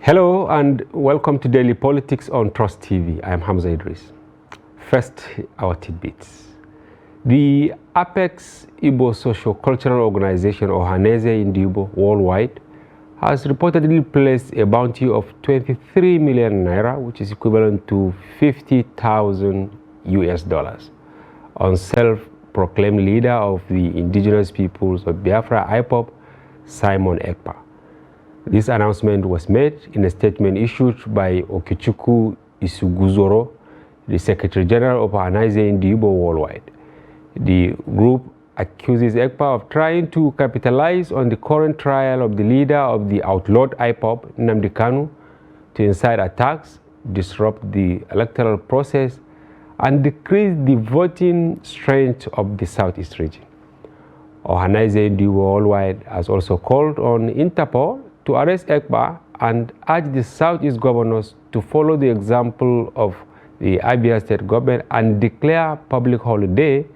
Hello and welcome to Daily Politics on Trust TV. I am Hamza Idris. First, our tidbits. The Apex Igbo Socio-Cultural Organization, or Haneze Igbo worldwide, has reportedly placed a bounty of 23 million naira, which is equivalent to 50,000 US dollars, on self-proclaimed leader of the indigenous peoples of Biafra, IPOB, Simon Ekpa. This announcement was made in a statement issued by Okechukwu Isuguzoro, the Secretary General of Haneze Igbo worldwide. The group accuses Ekpa of trying to capitalize on the current trial of the leader of the outlawed IPOB, Nnamdi Kanu, to incite attacks, disrupt the electoral process, and decrease the voting strength of the Southeast region. Haneze Igbo worldwide has also called on Interpol to arrest Ekpa and urge the Southeast governors to follow the example of the Abia state government and declare public holiday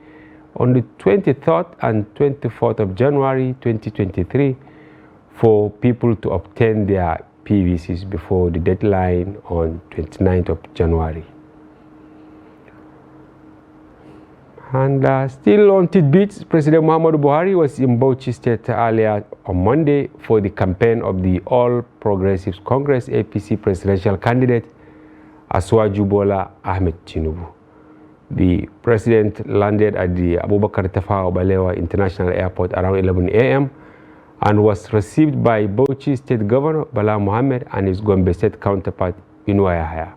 on the 23rd and 24th of January 2023 for people to obtain their PVCs before the deadline on 29th of January. And still on tidbits, President Muhammadu Buhari was in Bauchi State earlier on Monday for the campaign of the All Progressives Congress APC presidential candidate Asiwaju Bola Ahmed Tinubu. The president landed at the Abubakar Tafawa Balewa International Airport around 11 a.m. and was received by Bauchi State Governor Bala Mohammed and his Gombe State counterpart Inuwa Yahaya,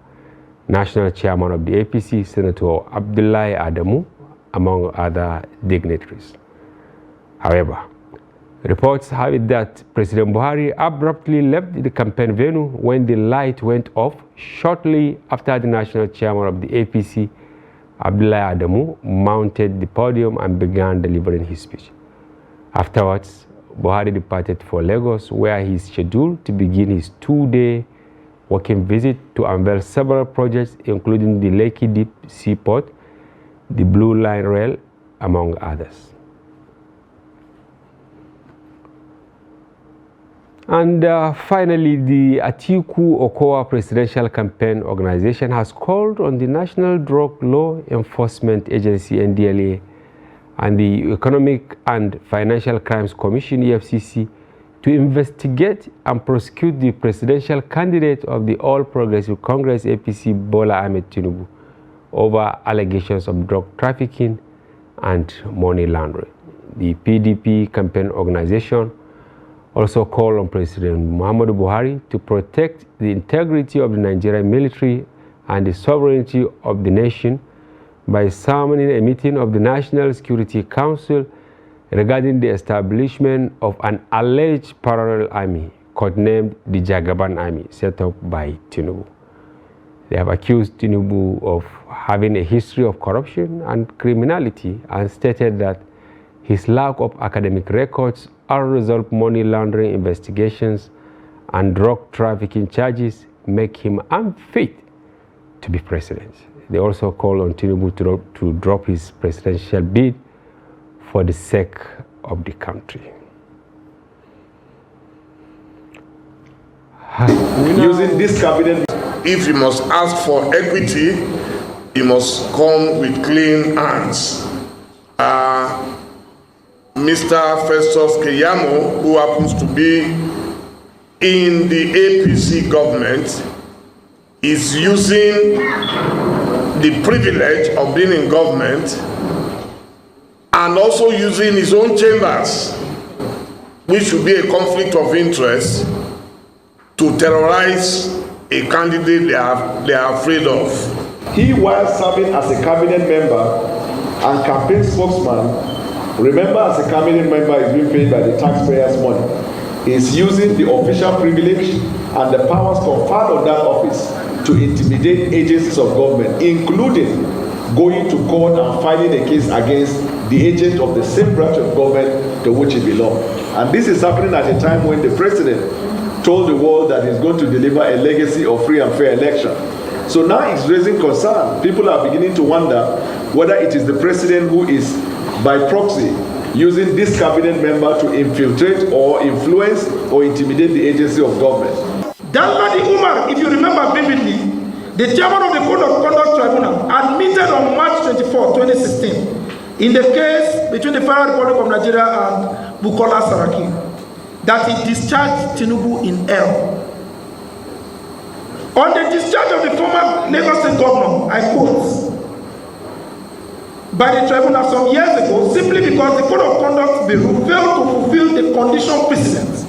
National Chairman of the APC Senator Abdullahi Adamu, among other dignitaries. However, reports have it that President Buhari abruptly left the campaign venue when the light went off shortly after the national chairman of the APC, Abdullahi Adamu, mounted the podium and began delivering his speech. Afterwards, Buhari departed for Lagos, where he is scheduled to begin his two-day working visit to unveil several projects, including the Lekki Deep Seaport, the Blue Line Rail, among others. And finally, the Atiku Okowa Presidential Campaign Organization has called on the National Drug Law Enforcement Agency, NDLA, and the Economic and Financial Crimes Commission, EFCC, to investigate and prosecute the presidential candidate of the All Progressive Congress, APC, Bola Ahmed Tinubu, over allegations of drug trafficking and money laundering. The PDP campaign organization also called on President Muhammadu Buhari to protect the integrity of the Nigerian military and the sovereignty of the nation by summoning a meeting of the National Security Council regarding the establishment of an alleged parallel army codenamed the Jagaban Army set up by Tinubu. They have accused Tinubu of having a history of corruption and criminality and stated that his lack of academic records, unresolved money laundering investigations, and drug trafficking charges make him unfit to be president. They also call on Tinubu to drop his presidential bid for the sake of the country. Using this cabinet, if you must ask for equity, you must come with clean hands. Mr. Festus Keyamo, who happens to be in the APC government, is using the privilege of being in government and also using his own chambers, which should be a conflict of interest, to terrorize a candidate they are afraid of. He, while serving as a cabinet member and campaign spokesman, remember, as a cabinet member is being paid by the taxpayers' money, is using the official privilege and the powers conferred on that office to intimidate agencies of government, including going to court and filing a case against the agent of the same branch of government to which he belongs. And this is happening at a time when the president told the world that he's going to deliver a legacy of free and fair election. So now it's raising concern. People are beginning to wonder whether it is the president who is, by proxy, using this cabinet member to infiltrate or influence or intimidate the agency of government. Danladi Umar, if you remember vividly, the chairman of the Code of Conduct Tribunal admitted on March 24, 2016, in the case between the Federal Republic of Nigeria and Bukola Saraki, that he discharged Tinubu in error. On the discharge of the former Lagos State Governor, I quote, by the tribunal some years ago, simply because the Code of Conduct Bureau failed to fulfill the condition precedent.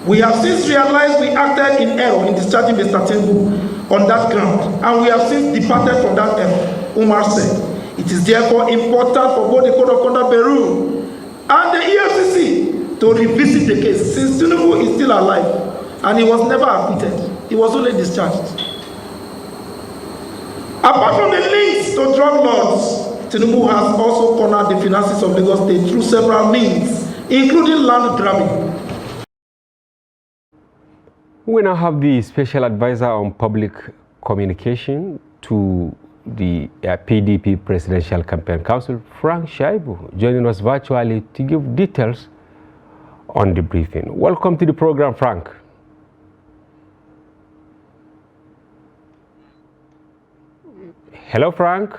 We have since realized we acted in error in discharging Mr. Tinubu on that ground, and we have since departed from that error, Umar said. It is therefore important for both the Code of Conduct Bureau and the EFCC to revisit the case, since Tinubu is still alive and he was never acquitted. He was only discharged. Apart from the links to drug lords, Tinubu has also cornered the finances of Lagos State through several means, including land grabbing. We now have the special advisor on public communication to the PDP Presidential Campaign Council, Frank Shaibu, joining us virtually to give details on the briefing. Welcome to the program, Frank. Hello, Frank.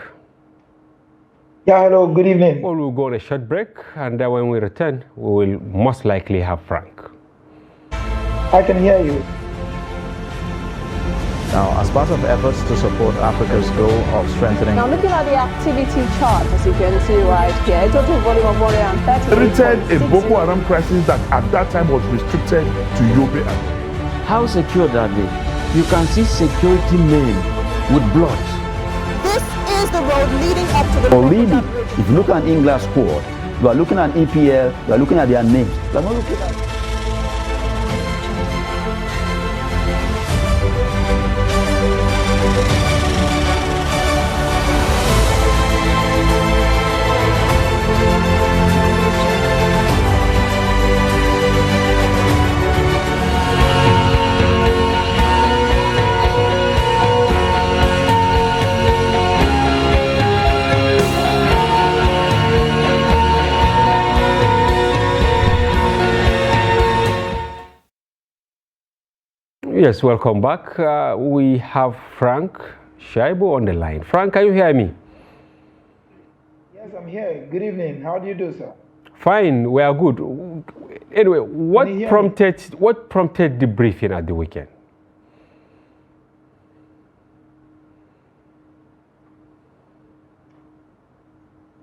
Yeah, hello, good evening. Well, we'll go on a short break, and when we return, we will most likely have Frank. I can hear you. Now, as part of efforts to support Africa's goal of strengthening... Now, looking at the activity chart, as you can see right here, total volume of 130... Inherited a Boko Haram crisis that at that time was restricted to Yobe. How secure are they? You can see security men with blood. This is the road leading up to the... Already, if you look at England squad, you are looking at EPL, you are looking at their names. You are not looking at... Yes, welcome back. We have Frank Shaibu on the line. Frank, can you hear me? Yes, I'm here. Good evening. How do you do, sir? Fine, we are good. Anyway, what prompted the briefing at the weekend?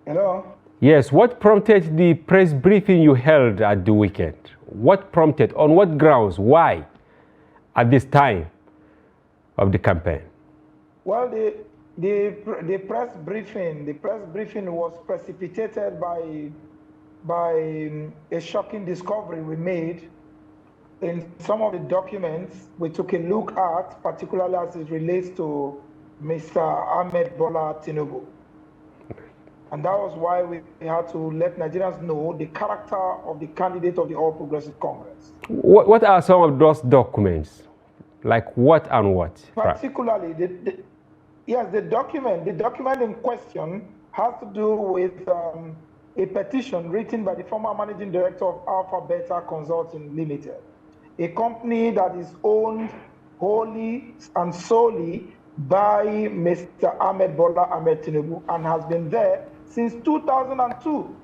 Hello? Yes, what prompted the press briefing you held at the weekend? What prompted, on what grounds, why? At this time of the campaign? Well, the press briefing was precipitated by a shocking discovery we made in some of the documents we took a look at, particularly as it relates to Mr. Ahmed Bola Tinubu. And that was why we had to let Nigerians know the character of the candidate of the All Progressive Congress. What are some of those documents? Like what and what? Particularly, the document in question has to do with a petition written by the former managing director of Alpha Beta Consulting Limited, a company that is owned wholly and solely by Mr. Ahmed Bola Ahmed Tinubu and has been there since 2002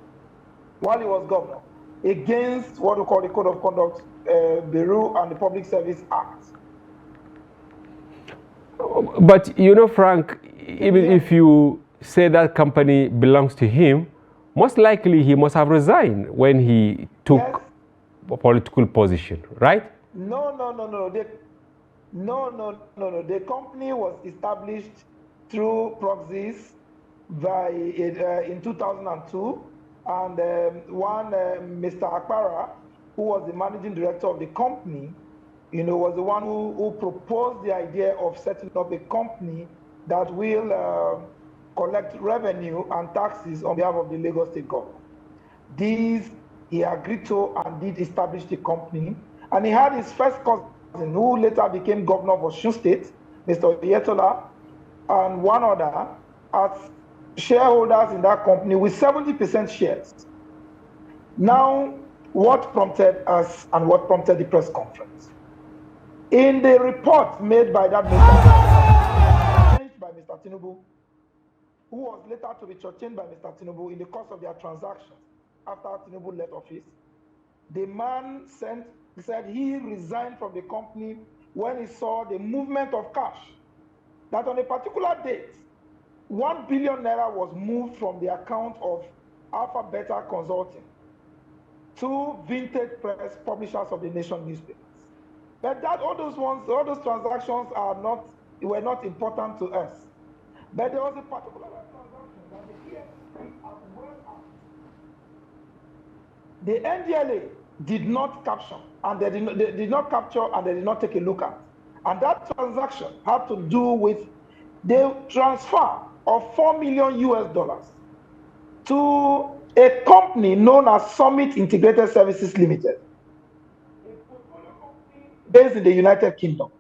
while he was governor, against what we call the Code of Conduct Bureau and the Public Service Act. But you know, Frank, even if you say that company belongs to him, most likely he must have resigned when he took a political position, right? No. The company was established through proxies in 2002, and Mr. Akpara, who was the managing director of the company, was the one who proposed the idea of setting up a company that will collect revenue and taxes on behalf of the Lagos State government. These he agreed to and did establish the company, and he had his first cousin, who later became governor of Osun State, Mr. Oyetola, and one other as shareholders in that company with 70% shares. Now, what prompted us and what prompted the press conference? In the report made by that Mr. changed by Mr. Tinubu, who was later to be changed by Mr. Tinubu in the course of their transactions after Tinubu left office, the man said he resigned from the company when he saw the movement of cash. That on a particular date, 1 billion naira was moved from the account of Alpha Beta Consulting to Vintage Press, publishers of the Nation newspapers. But that all those transactions were not important to us. But there was a particular transaction that the EFCC as well as the NDLA did not capture, and they did not capture, and they did not take a look at. And that transaction had to do with the transfer of $4 million to a company known as Summit Integrated Services Limited, a portfolio company based in the United Kingdom.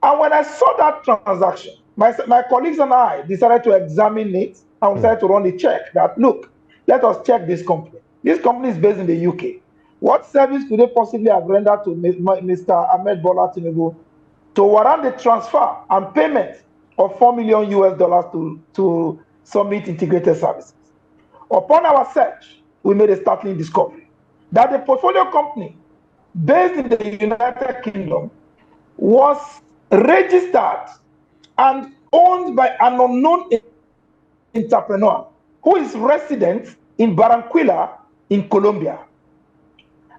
And when I saw that transaction, my colleagues and I decided to examine it and we decided to run a check that, look, let us check this company. This company is based in the UK. What service could they possibly have rendered to Mr. Ahmed Bola Tinubu to warrant the transfer and payment of $4 million to Summit Integrated Services? Upon our search, we made a startling discovery that the portfolio company based in the United Kingdom was registered and owned by an unknown entrepreneur who is resident in Barranquilla in Colombia.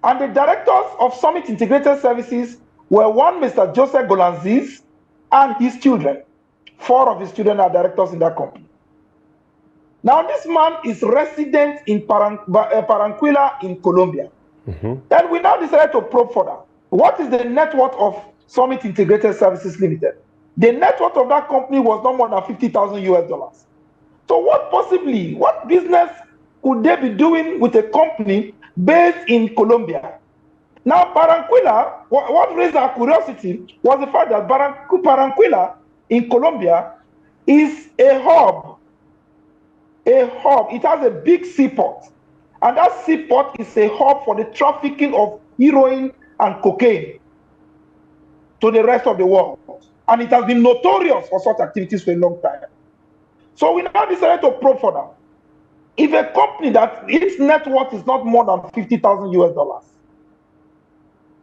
And the directors of Summit Integrated Services were one Mr. Joseph Golanzis and his children. 4 of his children are directors in that company. Now, this man is resident in Barranquilla in Colombia. Then we now decided to probe further. What is the net worth of Summit Integrated Services Limited? The net worth of that company was no more than $50,000. So what business could they be doing with a company based in Colombia? Now, Barranquilla, what raised our curiosity was the fact that Barranquilla in Colombia is a hub. It has a big seaport. And that seaport is a hub for the trafficking of heroin and cocaine to the rest of the world. And it has been notorious for such activities for a long time. So we now decided to probe further. If a company that its net worth is not more than $50,000,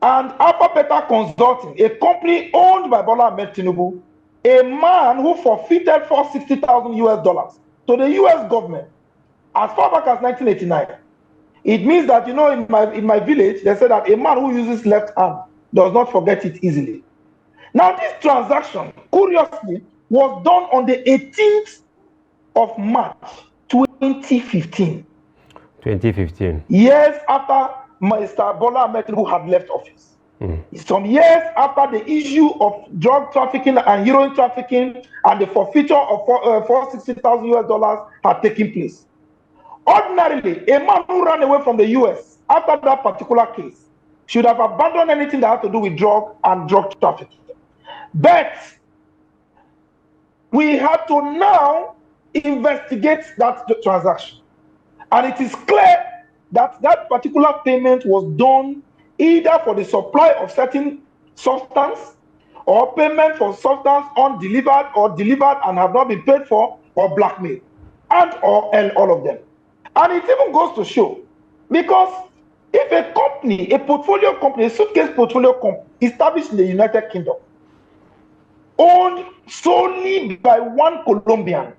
and Alpha Beta Consulting, a company owned by Bola Ahmed Tinubu, a man who forfeited $460,000 to the US government as far back as 1989, it means that, in my village, they say that a man who uses left hand does not forget it easily. Now, this transaction, curiously, was done on the 18th of March, 2015. 2015. Years after Mr. Bola Ahmed Tinubu had left office. Some years after the issue of drug trafficking and heroin trafficking and the forfeiture of $460,000 had taken place. Ordinarily, a man who ran away from the US after that particular case should have abandoned anything that had to do with drug and drug trafficking. But we had to now investigate that transaction. And it is clear that that particular payment was done either for the supply of certain substance or payment for substance undelivered or delivered and have not been paid for, or blackmail, and all of them. And it even goes to show, because if a company, a portfolio company, a suitcase portfolio company established in the United Kingdom, owned solely by one Colombian,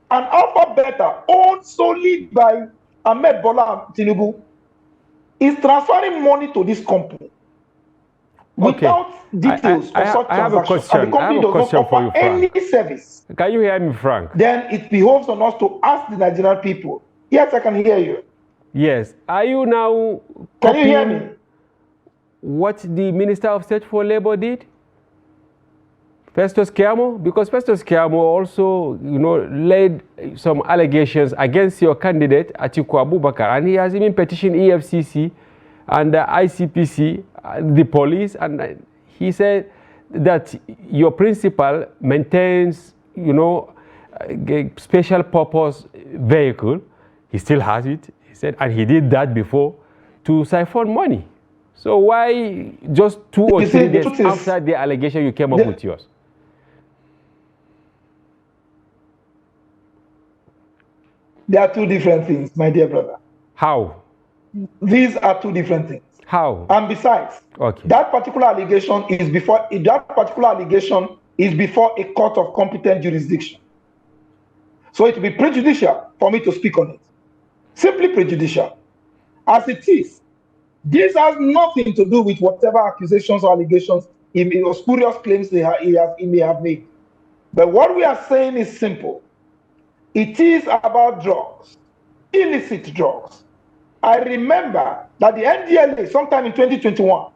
and Alpha Beta owned solely by Ahmed Bola Tinubu, is transferring money to this company without details of such transactions, and the company does not offer any service. Can you hear me, Frank? Then it behoves on us to ask the Nigerian people. Yes, I can hear you. Yes. Are you now Can you hear me? What the Minister of State for Labour did? Festus Keyamo? Because Festus Keyamo also, laid some allegations against your candidate, Atiku Abubakar, and he has even petitioned EFCC and the ICPC, the police, and he said that your principal maintains, a special purpose vehicle. He still has it, he said, and he did that before to siphon money. So why just 2 or 3 days after the allegation you came up with yours? There are two different things, my dear brother. How? These are two different things. How? And besides, that particular allegation is before a court of competent jurisdiction. So it will be prejudicial for me to speak on it. Simply prejudicial. As it is, this has nothing to do with whatever accusations or allegations or spurious claims he may have made. But what we are saying is simple. It is about drugs, illicit drugs. I remember that the NDLA, sometime in 2021,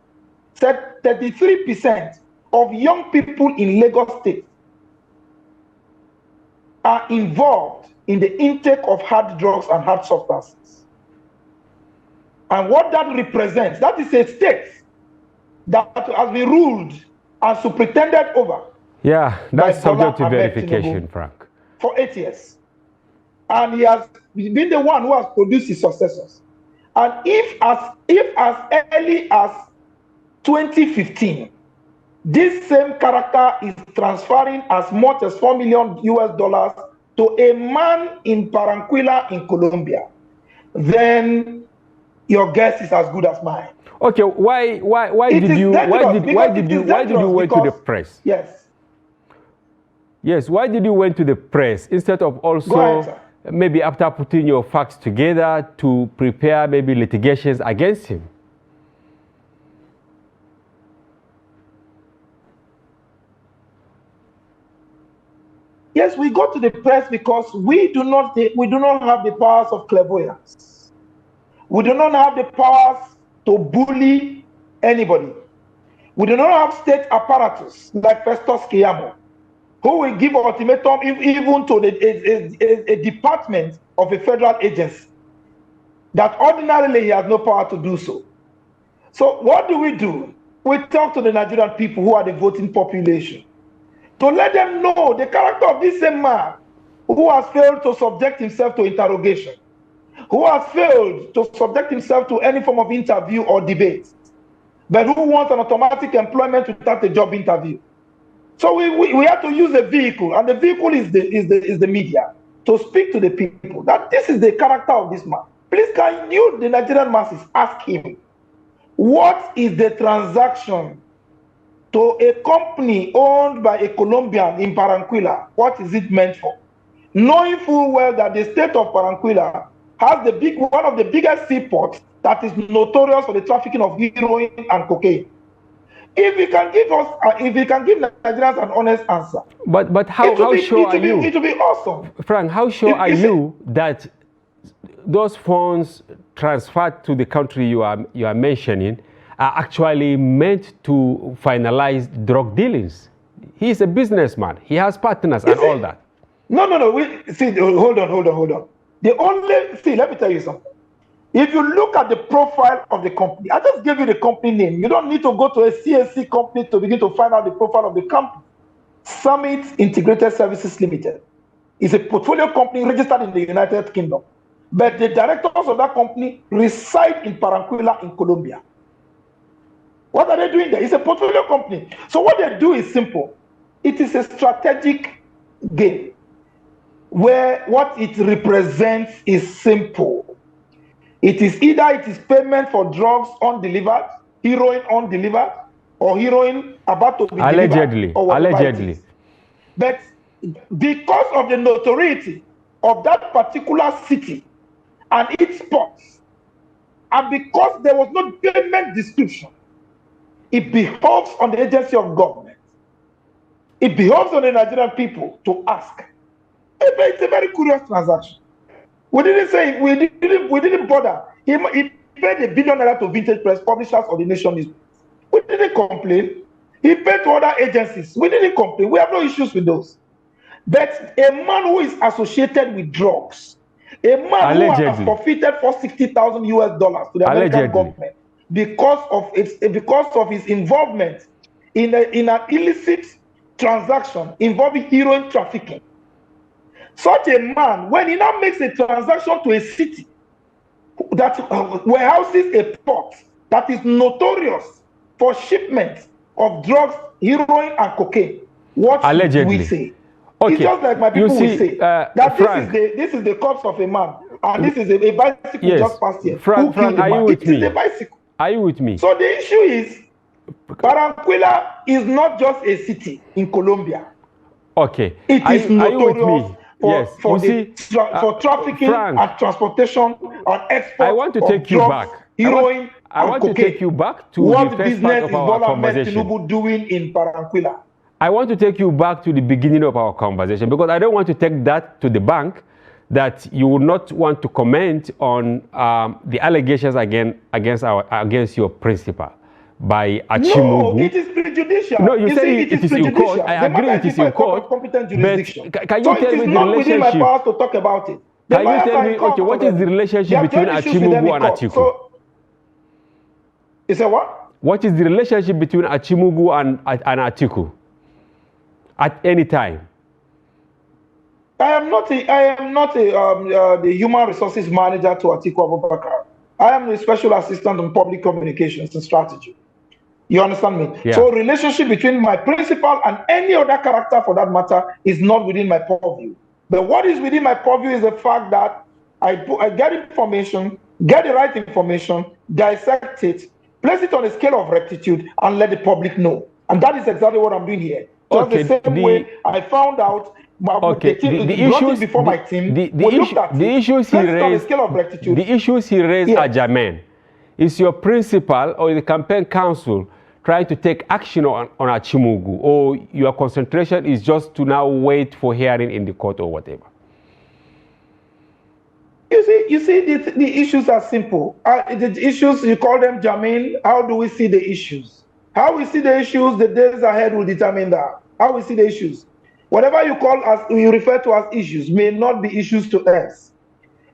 said 33% of young people in Lagos State are involved in the intake of hard drugs and hard substances. And what that represents, that is a state that has been ruled and superintended over. Yeah, that's subject to verification, Frank. For 8 years. And he has been the one who has produced his successors. And if as early as 2015, this same character is transferring as much as $4 million to a man in Barranquilla in Colombia, then your guess is as good as mine. Okay, why did you went to the press? Yes. Yes, why did you went to the press instead of also maybe after putting your facts together to prepare maybe litigations against him? Yes, we go to the press because we do not have the powers of clairvoyance. We do not have the powers to bully anybody. We do not have state apparatus like Festus Keyamo, who will give an ultimatum even to a department of a federal agency that ordinarily he has no power to do so. So what do? We talk to the Nigerian people who are the voting population to let them know the character of this same man who has failed to subject himself to interrogation, who has failed to subject himself to any form of interview or debate, but who wants an automatic employment without a job interview. So we have to use a vehicle, and the vehicle is the media, to speak to the people that this is the character of this man. Please, can you, the Nigerian masses, ask him, what is the transaction to a company owned by a Colombian in Barranquilla? What is it meant for? Knowing full well that the state of Barranquilla has one of the biggest seaports that is notorious for the trafficking of heroin and cocaine. If he can give Nigerians an honest answer. But how sure are you? It will be awesome. Frank, how sure are you that those funds transferred to the country you are mentioning are actually meant to finalize drug dealings? He is a businessman. He has partners and all that. No. Hold on. Let me tell you something. If you look at the profile of the company, I just gave you the company name. You don't need to go to a CSC company to begin to find out the profile of the company. Summit Integrated Services Limited is a portfolio company registered in the United Kingdom. But the directors of that company reside in Barranquilla in Colombia. What are they doing there? It's a portfolio company. So what they do is simple. It is a strategic game where what it represents is simple. It is payment for drugs undelivered, heroin undelivered, or heroin about to be allegedly. Allegedly. But because of the notoriety of that particular city and its ports, and because there was no payment description, it behoves on the agency of government. It behoves on the Nigerian people to ask. It's a very curious transaction. We didn't bother. He paid $1 billion to Vintage Press, publishers of the Nation News. We didn't complain. He paid to other agencies. We didn't complain. We have no issues with those. But a man who is associated with drugs, a man who has forfeited $460,000 to the American government because of his involvement in an illicit transaction involving heroin trafficking. Such a man, when he now makes a transaction to a city that warehouses a port that is notorious for shipments of drugs, heroin, and cocaine. What allegedly. should we say? Okay. It's just like my people will say that Frank, this is the corpse of a man, and this is a bicycle just passed here. Frank, Are you with me? It is a bicycle. Are you with me? So the issue is, Barranquilla is not just a city in Colombia. Okay. It is notorious for trafficking Frank, and transportation and export. I want to take you back. Heroin I want to take you back to what the first part of our conversation. What business is Tinubu doing in Barranquilla? I want to take you back to the beginning of our conversation because I don't want to take that to the bank that you would not want to comment on the allegations against your principal by Achimugu. No, it is prejudicial. No, you say it is in court. I agree it is in court. Competent jurisdiction. But can you tell me the relationship? It is not within my powers to talk about it. Can you tell me, okay, what is the relationship between Achimugu and Atiku? So, you say what? What is the relationship between Achimugu and Atiku at any time? I am not the human resources manager to Atiku Abubakar. I am the special assistant on public communications and strategy. You understand me? Yeah. So relationship between my principal and any other character for that matter is not within my purview. But what is within my purview is the fact that I get information, get the right information, dissect it, place it on a scale of rectitude, and let the public know. And that is exactly what I'm doing here. Just the same way I found out the issues before my team. The issues he raised yes. at Jermaine. Is your principal or the campaign council trying to take action on Achimugu, or your concentration is just to now wait for hearing in the court or whatever? You see, the issues are simple. The issues, you call them Jermaine. How do we see the issues? How we see the issues, the days ahead will determine that. How we see the issues. Whatever you refer to as issues may not be issues to us.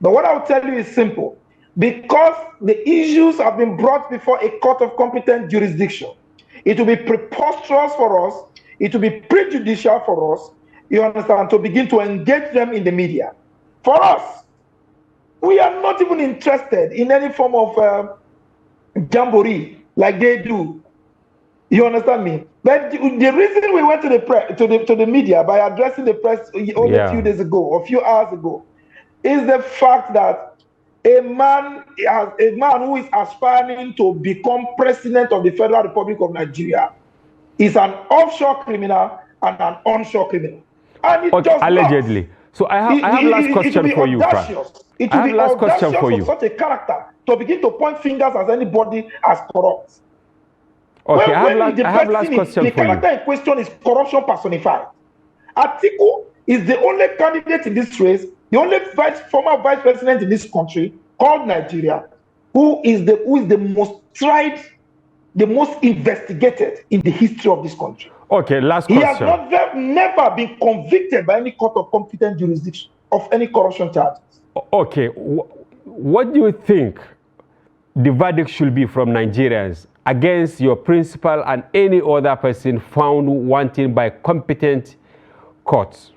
But what I'll tell you is simple. Because the issues have been brought before a court of competent jurisdiction, it will be preposterous for us, it will be prejudicial for us, you understand, to begin to engage them in the media. For us, we are not even interested in any form of jamboree like they do. You understand me? But the reason we went to the media by addressing the press only a few days ago, or a few hours ago, is the fact that a man who is aspiring to become president of the Federal Republic of Nigeria is an offshore criminal and an onshore criminal. And it just allegedly. Not. So I have last question for you, Frank. It will be last question for you. Such a character to begin to point fingers at anybody as corrupt. Okay, I have last question for you. The character in question is corruption personified. Atiku is the only candidate in this race, the only former vice president in this country called Nigeria, who is the most tried, the most investigated in the history of this country. Okay, last question. He has never been convicted by any court of competent jurisdiction of any corruption charges. Okay, what do you think the verdict should be from Nigerians against your principal and any other person found wanting by competent courts?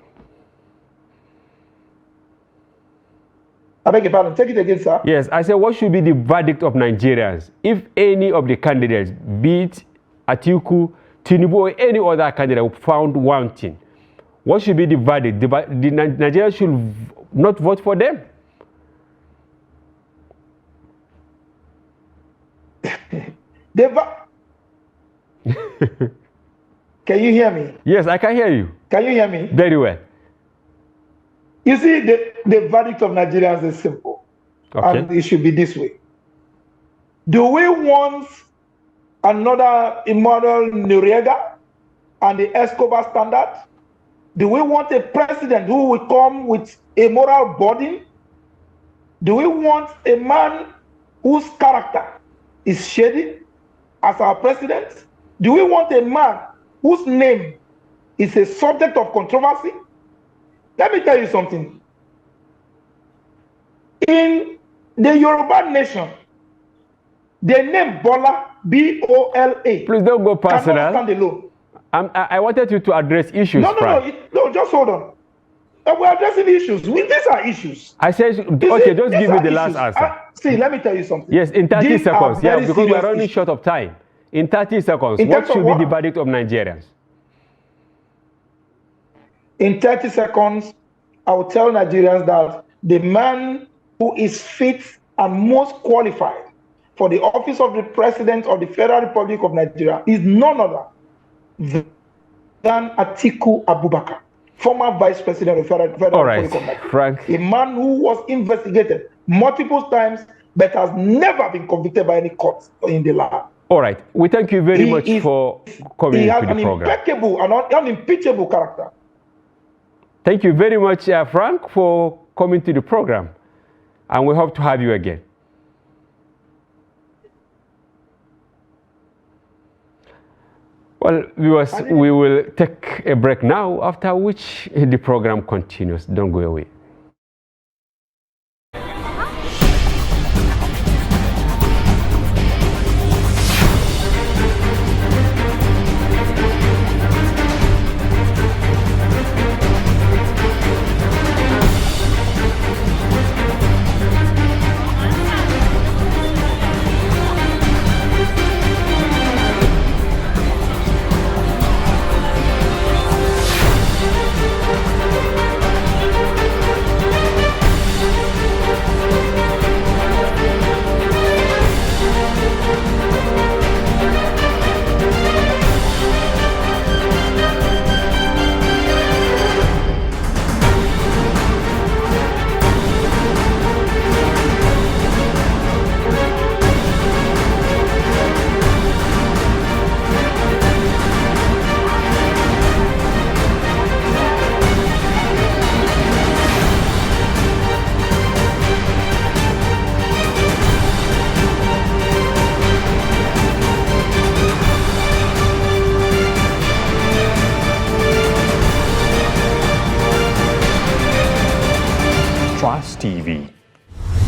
I beg your pardon, take it again, sir. Yes, I said, what should be the verdict of Nigerians if any of the candidates, be it Atiku, Tinubu, or any other candidate found wanting? What should be the verdict? The Nigerians should not vote for them? Can you hear me? Yes, I can hear you. Can you hear me? Very well. You see, the verdict of Nigerians is simple. Okay. And it should be this way. Do we want another immoral Noriega and the Escobar standard? Do we want a president who will come with a moral burden? Do we want a man whose character is shady as our president? Do we want a man whose name is a subject of controversy? Let me tell you something. In the Yoruba nation, the name Bola, B-O-L-A. Please don't go personal. Cannot stand alone. I wanted you to address issues. No, just hold on. We're addressing issues. These are issues. I said, okay, just give me the last answer. See, let me tell you something. Yes, in 30 These seconds. Yeah, because we're running issues. short of time. In 30 seconds, In what terms of should be the what? verdict of Nigerians? In 30 seconds, I will tell Nigerians that the man who is fit and most qualified for the office of the President of the Federal Republic of Nigeria is none other than Atiku Abubakar, former Vice President of the Federal Republic of Nigeria. Frank. A man who was investigated multiple times but has never been convicted by any court in the land. All right. We thank you very much for coming to the program. He has an impeccable and unimpeachable character. Thank you very much, Frank, for coming to the program. And we hope to have you again. Well, viewers, we will take a break now, after which the program continues. Don't go away. TV,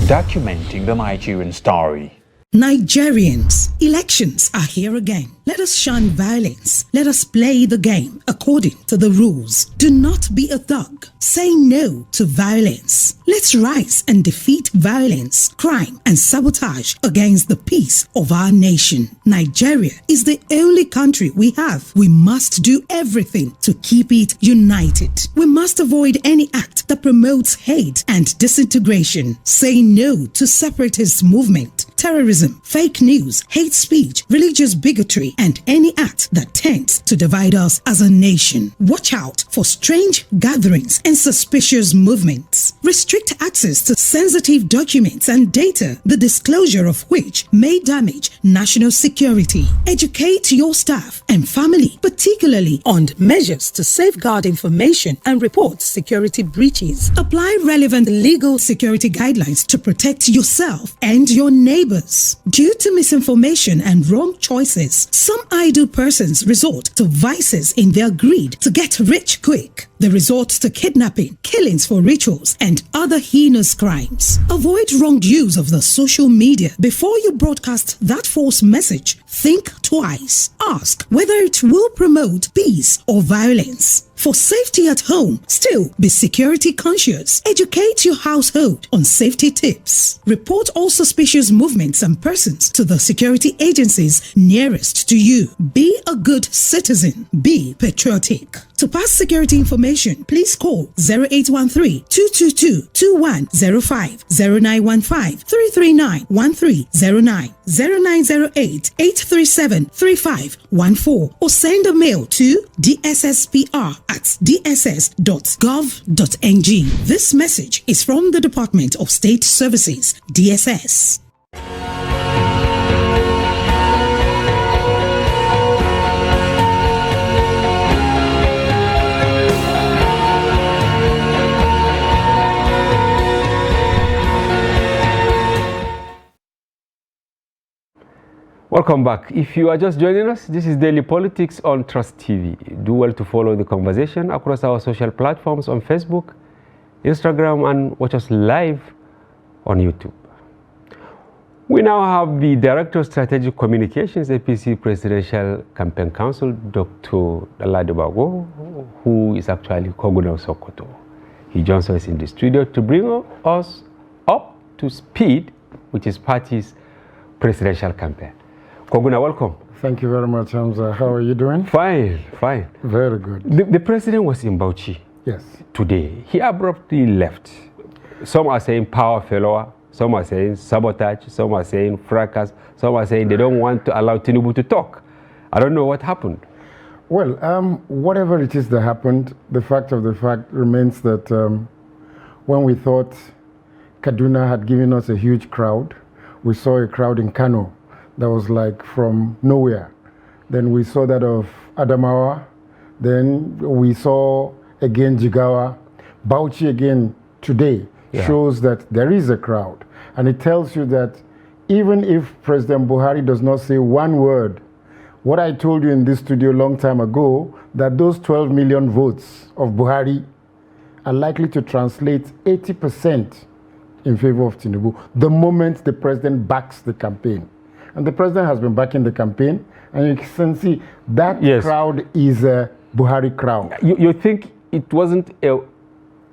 documenting the Nigerian story. Nigerians, elections are here again. Let us shun violence. Let us play the game according to the rules. Do not be a thug. Say no to violence. Let's rise and defeat violence, crime, and sabotage against the peace of our nation. Nigeria is the only country we have. We must do everything to keep it united. We must avoid any act that promotes hate and disintegration. Say no to separatist movement, terrorism, fake news, hate speech, religious bigotry, and any act that tends to divide us as a nation. Watch out for strange gatherings and suspicious movements. Restrict access to sensitive documents and data, the disclosure of which may damage national security. Educate your staff and family, particularly on measures to safeguard information and report security breaches. Apply relevant legal security guidelines to protect yourself and your neighbors. Due to misinformation and wrong choices, some idle persons resort to vices in their greed to get rich quick. They resort to kidnapping, killings for rituals, and other heinous crimes. Avoid wrong use of the social media. Before you broadcast that false message, think twice. Ask whether it will promote peace or violence. For safety at home, still be security conscious. Educate your household on safety tips. Report all suspicious movements and persons to the security agencies nearest to you. Be a good citizen. Be patriotic. To pass security information, please call 0813-222-2105, 0915-339-1309, 0908-837-3514, or send a mail to dssPR@dss.gov.ng. This message is from the Department of State Services, DSS. Welcome back. If you are just joining us, this is Daily Politics on Trust TV. Do well to follow the conversation across our social platforms on Facebook, Instagram, and watch us live on YouTube. We now have the Director of Strategic Communications, APC Presidential Campaign Council, Dr. Daladebago, who is actually Koguna of Sokoto. He joins us in the studio to bring us up to speed with his party's presidential campaign. Koguna, welcome. Thank you very much, Hamza. How are you doing? Fine, fine. Very good. The president was in Bauchi today. He abruptly left. Some are saying power failure, some are saying sabotage, some are saying fracas, some are saying they don't want to allow Tinubu to talk. I don't know what happened. Well, whatever it is that happened, the fact of the fact remains that when we thought Kaduna had given us a huge crowd, we saw a crowd in Kano that was like from nowhere. Then we saw that of Adamawa. Then we saw again Jigawa. Bauchi again today shows that there is a crowd. And it tells you that even if President Buhari does not say one word, what I told you in this studio a long time ago, that those 12 million votes of Buhari are likely to translate 80% in favor of Tinubu the moment the president backs the campaign. And the president has been backing the campaign, and you can see that crowd is a Buhari crowd. You think it wasn't a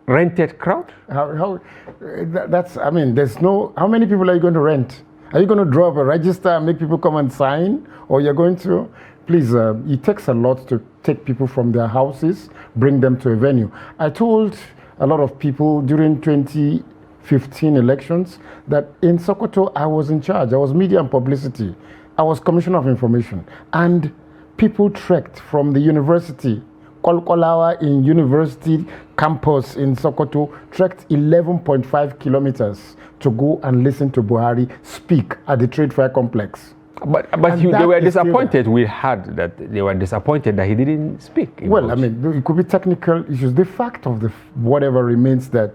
rented crowd? I mean, there's no, how many people are you going to rent? Are you going to draw up a register and make people come and sign? Or you're going to, please, it takes a lot to take people from their houses, bring them to a venue. I told a lot of people during 2015 elections that in Sokoto, I was in charge. I was media and publicity. I was commissioner of information. And people trekked from the university, Kolkolawa in university campus in Sokoto, trekked 11.5 kilometers to go and listen to Buhari speak at the Trade Fair Complex. But they were disappointed. We heard that they were disappointed that he didn't speak. Well, I mean, it could be technical issues. The fact of whatever remains that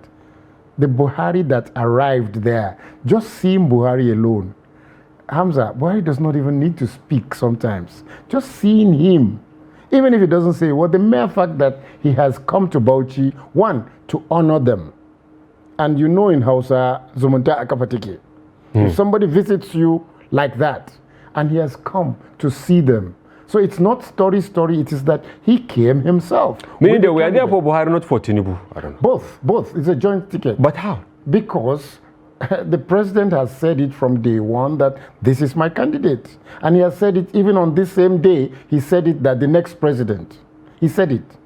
the Buhari that arrived there, just seeing Buhari alone, Hamza, Buhari does not even need to speak sometimes. Just seeing him, even if he doesn't say what, the mere fact that he has come to Bauchi, one, to honor them. And you know in Hausa, Zumunta Akapatiki. If somebody visits you like that, and he has come to see them. So it's not story, it is that he came himself. Meaning they were there for Buhari, not for Tinubu? I don't know. Both. It's a joint ticket. But how? Because the president has said it from day one that this is my candidate. And he has said it even on this same day, he said it that the next president. He said it.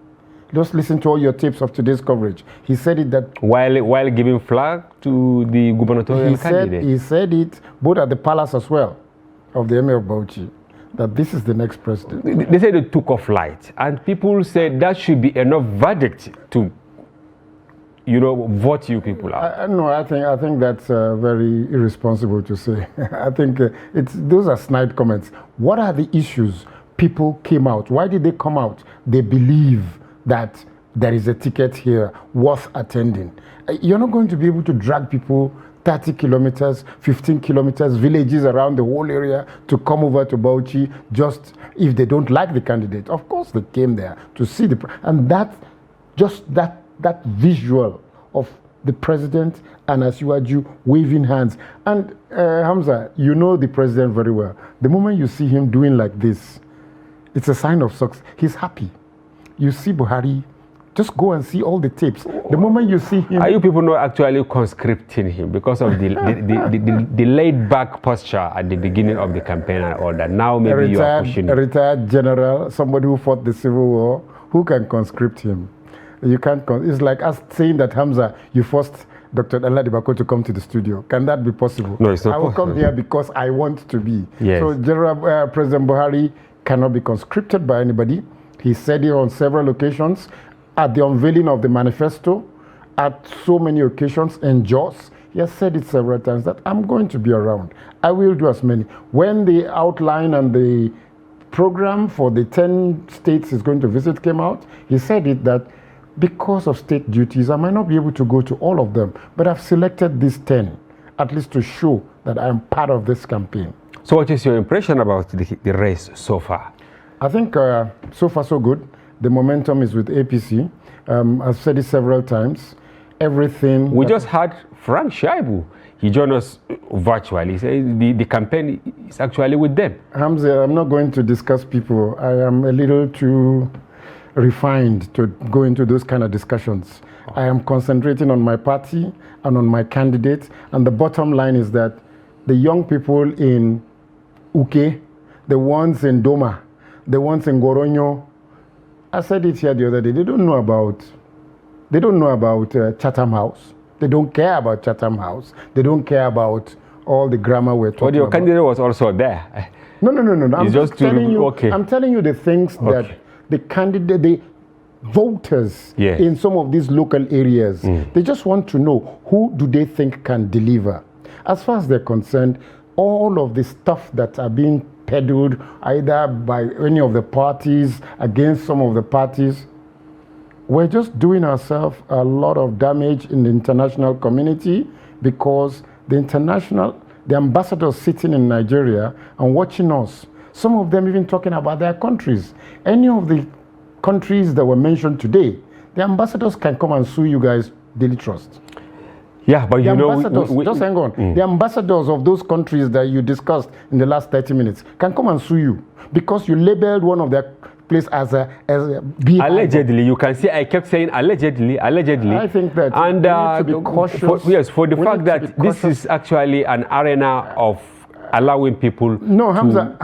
Just listen to all your tapes of today's coverage. He said it that... While giving flag to the gubernatorial candidate? He said it both at the palace as well of the Emir of Bauchi, that this is the next president. They said it took off light. And people said that should be enough verdict to, vote you people out. No, I think that's very irresponsible to say. I think those are snide comments. What are the issues people came out? Why did they come out? They believe that there is a ticket here worth attending. You're not going to be able to drag people 30 kilometers, 15 kilometers, villages around the whole area to come over to Bauchi just if they don't like the candidate. Of course they came there to see and that visual of the president and Asiwaju waving hands. And Hamza, you know the president very well. The moment you see him doing like this, it's a sign of success. He's happy. You see Buhari, just go and see all the tapes. The moment you see him... Are you people not actually conscripting him because of the laid-back posture at the beginning of the campaign and all that? Now maybe you are pushing a retired general, somebody who fought the Civil War, who can conscript him? You can't. It's like us saying that, Hamza, you forced Dr. Dalla Dibako to come to the studio. Can that be possible? No, it's not possible. I will come here because I want to be. Yes. So President Buhari cannot be conscripted by anybody. He said it on several occasions, at the unveiling of the manifesto, at so many occasions in Jos. He has said it several times that I'm going to be around. I will do as many. When the outline and the program for the 10 states he's going to visit came out, he said it that because of state duties, I might not be able to go to all of them, but I've selected these 10, at least to show that I'm part of this campaign. So what is your impression about the race so far? I think so far so good. The momentum is with APC. I've said it several times. Everything... We just had Frank Shaibu. He joined us virtually. He said the campaign is actually with them. Hamza, I'm not going to discuss people. I am a little too refined to go into those kind of discussions. I am concentrating on my party and on my candidate. And the bottom line is that the young people in Uke, the ones in Doma, the ones in Goronyo, I said it here the other day, they don't know about Chatham House. They don't care about Chatham House. They don't care about all the grammar we're talking about. But your candidate was also there. No. I'm just telling you. Okay. I'm telling you the things that the candidate, the voters in some of these local areas, they just want to know who do they think can deliver. As far as they're concerned, all of the stuff that are being peddled either by any of the parties against some of the parties, we're just doing ourselves a lot of damage in the international community, because the ambassadors sitting in Nigeria and watching us, some of them even talking about their countries. Any of the countries that were mentioned today, the ambassadors can come and sue you guys, Daily Trust. Yeah, but you know, just hang on. The ambassadors of those countries that you discussed in the last 30 minutes can come and sue you because you labeled one of their place as a allegedly. You can see I kept saying allegedly. I think that and we need to be cautious. For the fact that this is actually an arena of allowing people. No, Hamza,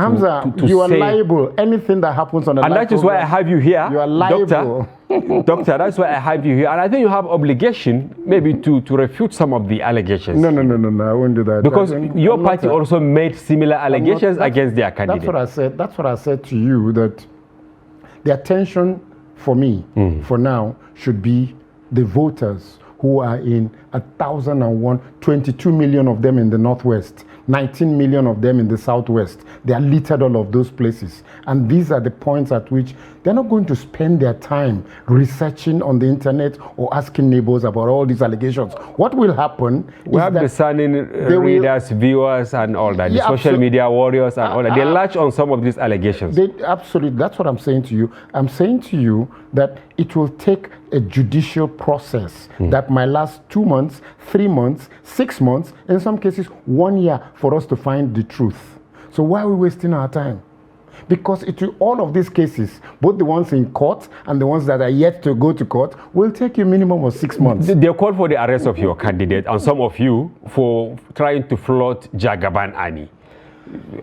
you are liable. Anything that happens on the and that is why I have you here. You are liable. Doctor, that's why I have you here. And I think you have obligation maybe to refute some of the allegations. No, I won't do that. Because your party also made similar allegations against their candidate. That's what I said to you, that the attention for me, for now, should be the voters who are in 1,001, 22 million of them in the Northwest, 19 million of them in the Southwest. They are littered all of those places. And these are the points at which they're not going to spend their time researching on the internet or asking neighbors about all these allegations. What will happen we have discerning readers, viewers, and all that. The social media warriors and all that. They latch on some of these allegations. Absolutely. That's what I'm saying to you. I'm saying to you that it will take a judicial process that might last 2 months, 3 months, 6 months, in some cases 1 year for us to find the truth. So why are we wasting our time? Because all of these cases, both the ones in court and the ones that are yet to go to court, will take you minimum of 6 months. They call for the arrest of your candidate and some of you for trying to float Jagaban Ani.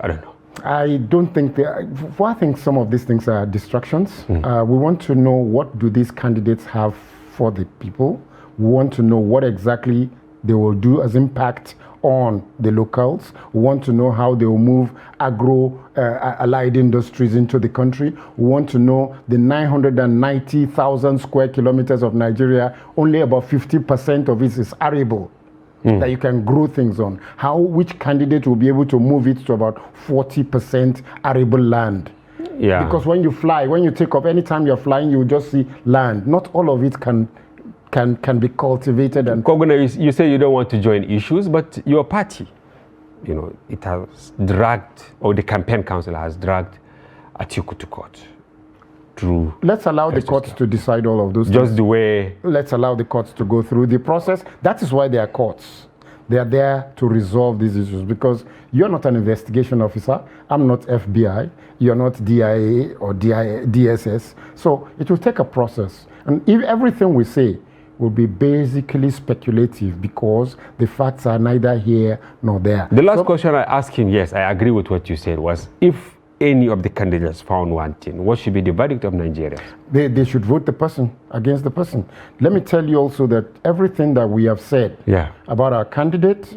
I don't know. I don't think I think some of these things are distractions. We want to know, what do these candidates have for the people? We want to know what exactly they will do as impact on the locals. We want to know how they will move allied industries into the country. We want to know the 990,000 square kilometers of Nigeria, only about 50% of it is arable. That you can grow things on. Which candidate will be able to move it to about 40% arable land? Yeah. Because when you take off, anytime you're flying, you will just see land. Not all of it can be cultivated. And Koguna, you say you don't want to join issues, but your party, it has dragged, or the campaign council has dragged Atiku to court. Let's allow the courts to decide all of those things. Just the way. Let's allow the courts to go through the process. That is why they are courts. They are there to resolve these issues, because you're not an investigation officer. I'm not FBI. You're not DIA or DSS. So it will take a process. And if everything we say will be basically speculative, because the facts are neither here nor there. The last question I asked him, yes, I agree with what you said, was if any of the candidates found wanting, what should be the verdict of Nigeria? They should vote the person against the person. Let me tell you also that everything that we have said about our candidate,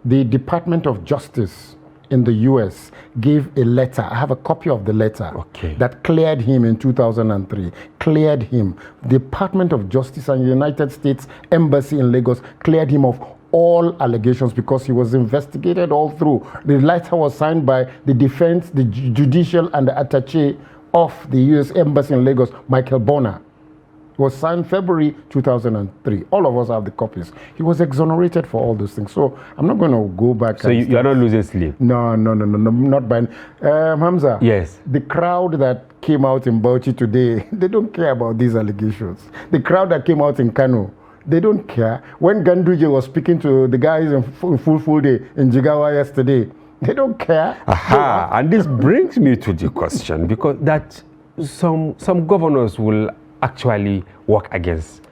the Department of Justice in the US gave a letter. I have a copy of the letter that cleared him in 2003. Cleared him. The Department of Justice and the United States Embassy in Lagos cleared him of all allegations because he was investigated all through. The letter was signed by the defense, the judicial, and the attaché of the U.S. Embassy in Lagos, Michael Bonner. It was signed February 2003. All of us have the copies. He was exonerated for all those things. So I'm not going to go back. So you are not losing sleep? No, not by... Hamza, yes. The crowd that came out in Bauchi today, they don't care about these allegations. The crowd that came out in Kano, they don't care. When Ganduje was speaking to the guys in full day in Jigawa yesterday, they don't care. And this brings me to the question, because that some governors will actually work against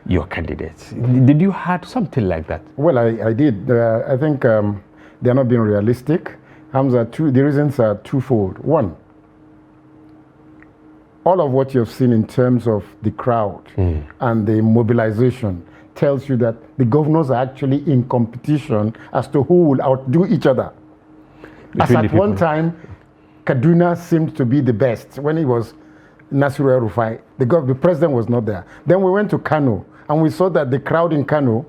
your candidates. Did you have something like that? Well, I did. I think they're not being realistic. Hamza, the reasons are twofold. One, all of what you've seen in terms of the crowd and the mobilization tells you that the governors are actually in competition as to who will outdo each other. As at one time, Kaduna seemed to be the best when it was Nasiru El-Rufai. The president was not there. Then we went to Kano, and we saw that the crowd in Kano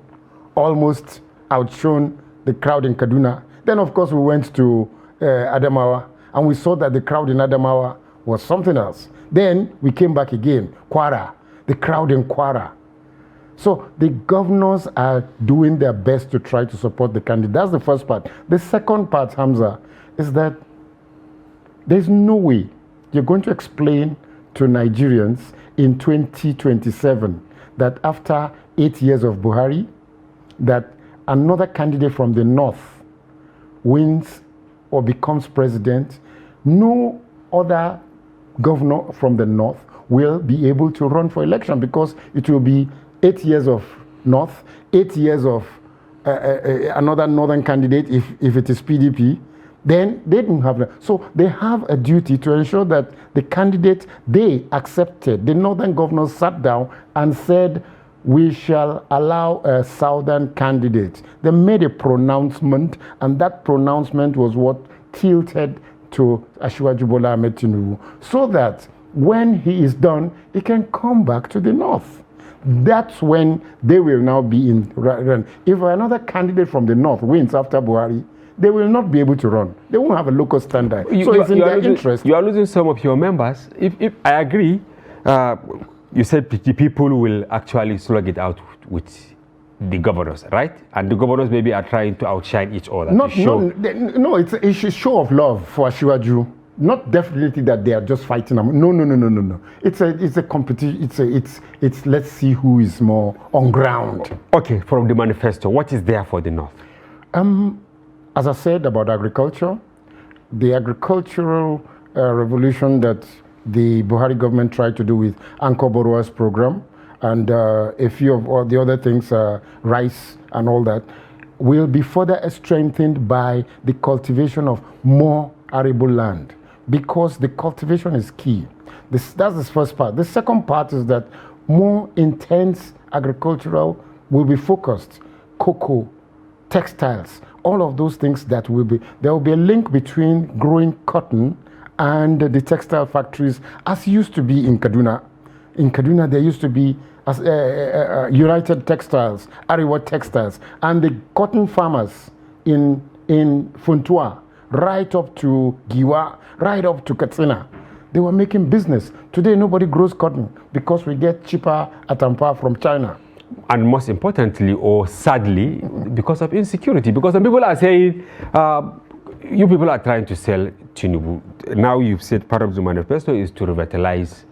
almost outshone the crowd in Kaduna. Then, of course, we went to Adamawa, and we saw that the crowd in Adamawa was something else. Then we came back again, Kwara, the crowd in Kwara. So the governors are doing their best to try to support the candidate. That's the first part. The second part, Hamza, is that there's no way you're going to explain to Nigerians in 2027 that after 8 years of Buhari, that another candidate from the north wins or becomes president. No other governor from the north will be able to run for election because it will be 8 years of north, 8 years of another northern candidate if it is PDP. Then they didn't have that. So they have a duty to ensure that the candidate they accepted, the northern governors sat down and said, we shall allow a southern candidate. They made a pronouncement, and that pronouncement was what tilted to Asiwaju Bola Ahmed Tinubu, so that when he is done, he can come back to the north. That's when they will now be in run. If another candidate from the north wins after Buhari, they will not be able to run. They won't have a local standard. So it's in their interest. You are losing some of your members. If I agree, you said the people will actually slug it out with the governors, right? And the governors maybe are trying to outshine each other. No, it's a show of love for Asiwaju. Not definitely that they are just fighting. No. It's a competition. It's let's see who is more on ground. Okay, from the manifesto, what is there for the north? As I said about agriculture, the agricultural revolution that the Buhari government tried to do with Anchor Borrowers program and a few of all the other things, rice and all that, will be further strengthened by the cultivation of more arable land, because the cultivation is key. That's the first part. The second part is that more intense agricultural will be focused. Cocoa, textiles, all of those things that will be, there will be a link between growing cotton and the textile factories, as used to be in Kaduna. In Kaduna, there used to be United Textiles, Ariwa Textiles, and the cotton farmers in Funtua, right up to Giwa, right up to Katsina. They were making business. Today, nobody grows cotton because we get cheaper atampa from China. And most importantly, or sadly, because of insecurity. Because some people are saying, you people are trying to sell Tinubu. Now you've said part of the manifesto is to revitalize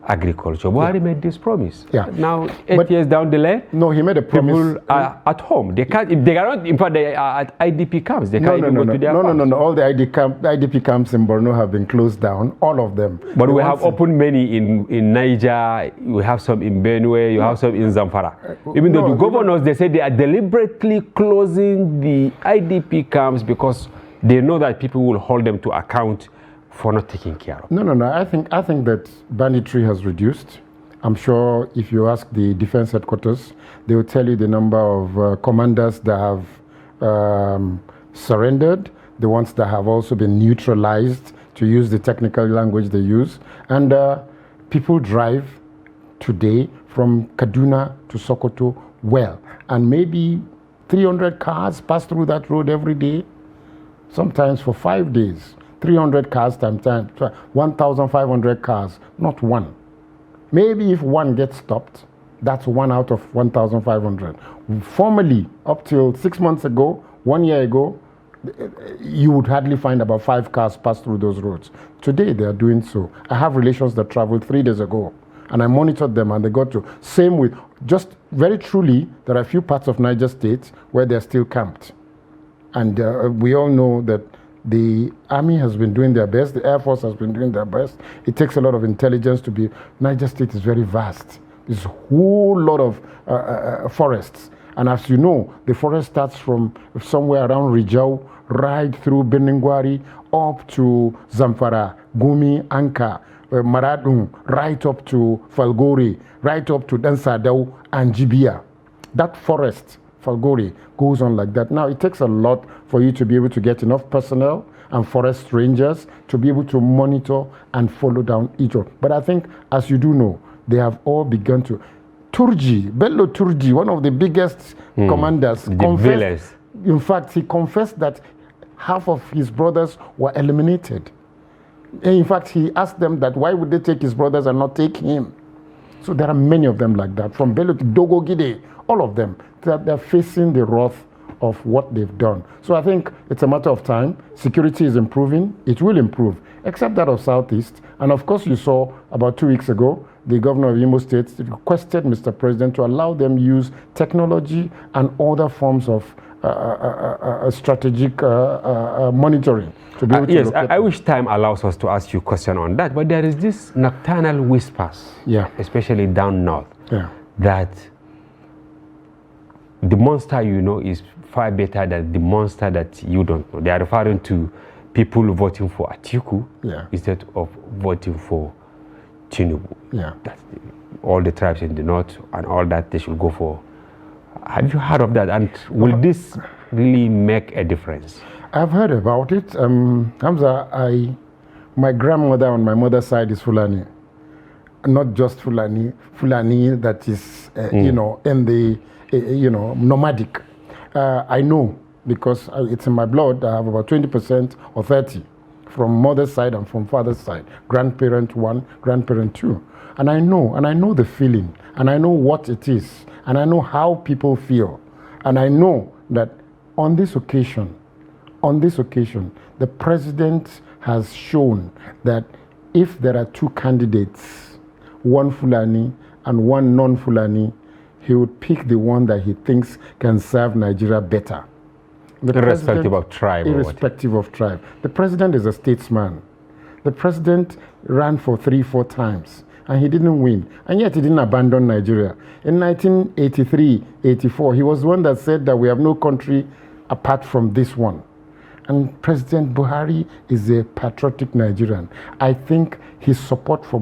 agriculture. Buhari made this promise. Yeah. Now, 8 years down the line, no, he made a promise. People are at home. They can't. If they cannot. In fact, they are at IDP camps. They can't even go to their farms. No. All the IDP camps in Borno have been closed down. All of them. But we have opened many in Niger. We have some in Benue. You have some in Zamfara. Even though the governors, they say they are deliberately closing the IDP camps because they know that people will hold them to account for not taking care of. No. I think that banditry has reduced. I'm sure if you ask the defense headquarters, they will tell you the number of commanders that have surrendered, the ones that have also been neutralized, to use the technical language they use. And people drive today from Kaduna to Sokoto well. And maybe 300 cars pass through that road every day, sometimes for 5 days. 300 cars times 1,500 cars, not one. Maybe if one gets stopped, that's 1 out of 1,500. Formerly, up till 6 months ago, 1 year ago, you would hardly find about 5 cars pass through those roads. Today, they are doing so. I have relations that traveled 3 days ago, and I monitored them, and they got to. Same with, just very truly, there are a few parts of Niger State where they're still camped. And we all know that the army has been doing their best, the Air Force has been doing their best. It takes a lot of intelligence to be, Niger State is very vast. There's a whole lot of forests. And as you know, the forest starts from somewhere around Rijau, right through Beningwari, up to Zamfara, Gumi, Anka, Maradun, right up to Falgore, right up to Dansadao and Jibia. That forest, Falgore, goes on like that. Now, it takes a lot for you to be able to get enough personnel and forest rangers to be able to monitor and follow down each other. But I think, as you do know, they have all begun to. Turji, Bello Turji, one of the biggest commanders, confessed. In fact, he confessed that half of his brothers were eliminated. In fact, he asked them that why would they take his brothers and not take him? So there are many of them like that, from Bello to Dogo Gide, all of them, that they're facing the wrath of what they've done. So I think it's a matter of time. Security is improving. It will improve, except that of Southeast. And of course, you saw about 2 weeks ago, the governor of Imo State requested Mr. President to allow them use technology and other forms of strategic monitoring to be able to yes, I wish time allows us to ask you a question on that, but there is this nocturnal whispers, especially down north, that the monster you know is far better than the monster that you don't know. They are referring to people voting for Atiku instead of voting for Tinubu. That's all the tribes in the north and all that they should go for. Have you heard of that? And will this really make a difference? I've heard about it. Hamza, my grandmother on my mother's side is Fulani. Not just Fulani that is, you know, in the, nomadic. I know because it's in my blood. I have about 20% or 30% from mother's side and from father's side. Grandparent 1, grandparent 2. And I know the feeling, and I know what it is, and I know how people feel. And I know that on this occasion, the president has shown that if there are 2 candidates, one Fulani and one non-Fulani, he would pick the one that he thinks can serve Nigeria better. Irrespective of tribe. Irrespective of tribe. The president is a statesman. The president ran for 3-4 times and he didn't win. And yet he didn't abandon Nigeria. In 1983-84, he was the one that said that we have no country apart from this one. And President Buhari is a patriotic Nigerian. I think his support for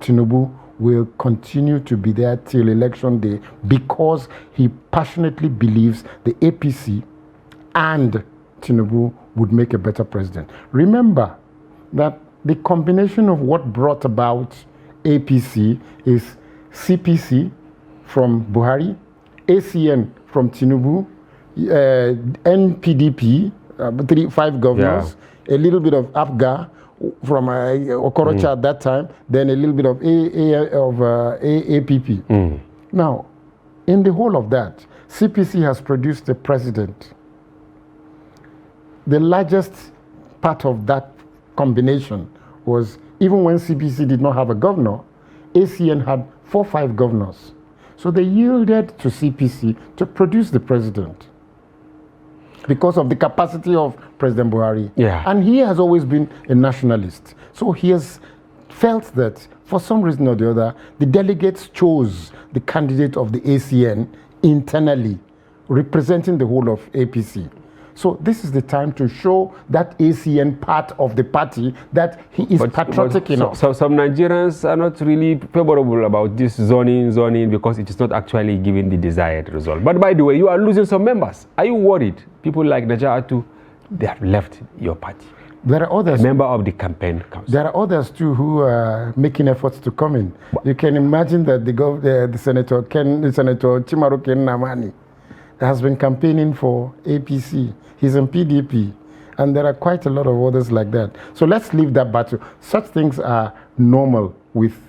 Tinubu will continue to be there till election day because he passionately believes the APC and Tinubu would make a better president. Remember that the combination of what brought about APC is CPC from Buhari, ACN from Tinubu, NPDP, 5 governors, a little bit of APGA from Okorocha at that time, then a little bit of APP. Now, in the whole of that, CPC has produced a president. The largest part of that combination was, even when CPC did not have a governor, ACN had 4 or 5 governors. So they yielded to CPC to produce the president because of the capacity of President Buhari. And he has always been a nationalist. So he has felt that for some reason or the other, the delegates chose the candidate of the ACN internally, representing the whole of APC. So this is the time to show that ACN part of the party that he is patriotic enough. So some Nigerians are not really favorable about this zoning because it is not actually giving the desired result. But by the way, you are losing some members. Are you worried? People like Najatu, they have left your party. There are others. Member of the campaign council. There are others too who are making efforts to come in. You can imagine that the Senator Chimaru Ken Namani has been campaigning for APC. He's in PDP. And there are quite a lot of others like that. So let's leave that battle. Such things are normal with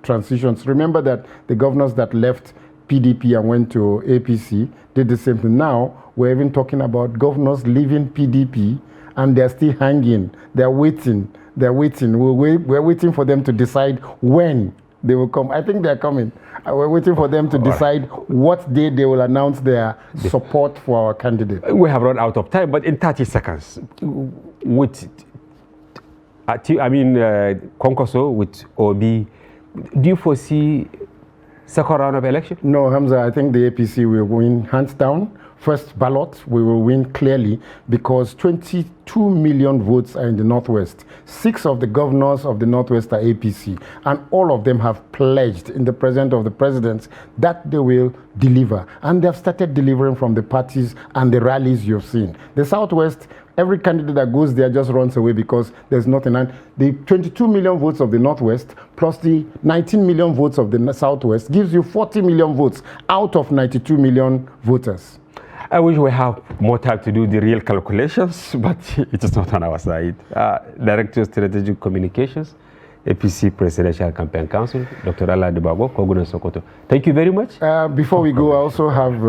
transitions. Remember that the governors that left PDP and went to APC did the same thing. Now, we're even talking about governors leaving PDP and they're still hanging. They're waiting. We're waiting for them to decide when they will come. I think they're coming. We're waiting for them to decide what day they will announce their support for our candidate. We have run out of time, but in 30 seconds, with Konkoso, with Obi, do you foresee second round of election? No, Hamza, I think the APC will win hands down. First ballot, we will win clearly because 22 million votes are in the Northwest. 6 of the governors of the Northwest are APC, and all of them have pledged in the presence of the presidents that they will deliver. And they have started delivering from the parties and the rallies you've seen. The Southwest, every candidate that goes there just runs away because there's nothing. And the 22 million votes of the Northwest plus the 19 million votes of the Southwest gives you 40 million votes out of 92 million voters. I wish we have more time to do the real calculations, but it is not on our side. Director of Strategic Communications, APC Presidential Campaign Council, Dr. Ala Dibago, Koguna Sokoto. Thank you very much. Before we go, I also have,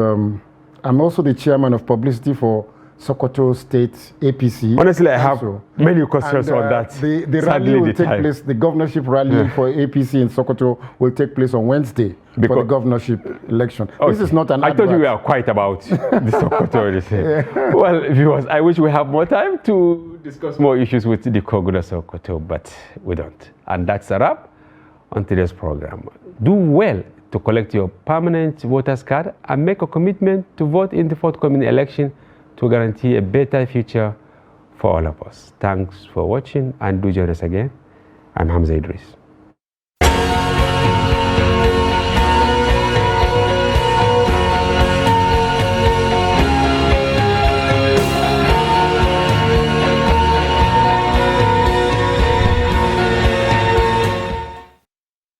I'm also the chairman of publicity for Sokoto State APC. Honestly, I have many questions on that. The rally will take place, the governorship rally for APC in Sokoto will take place on Wednesday for the governorship election. This is not an advert. I thought you were quite about the Sokoto. Well, viewers, I wish we have more time to discuss more issues with the Koguna Sokoto, but we don't. And that's a wrap on today's program. Do well to collect your permanent voter's card and make a commitment to vote in the forthcoming election to guarantee a better future for all of us. Thanks for watching, and do join us again. I'm Hamza Idris.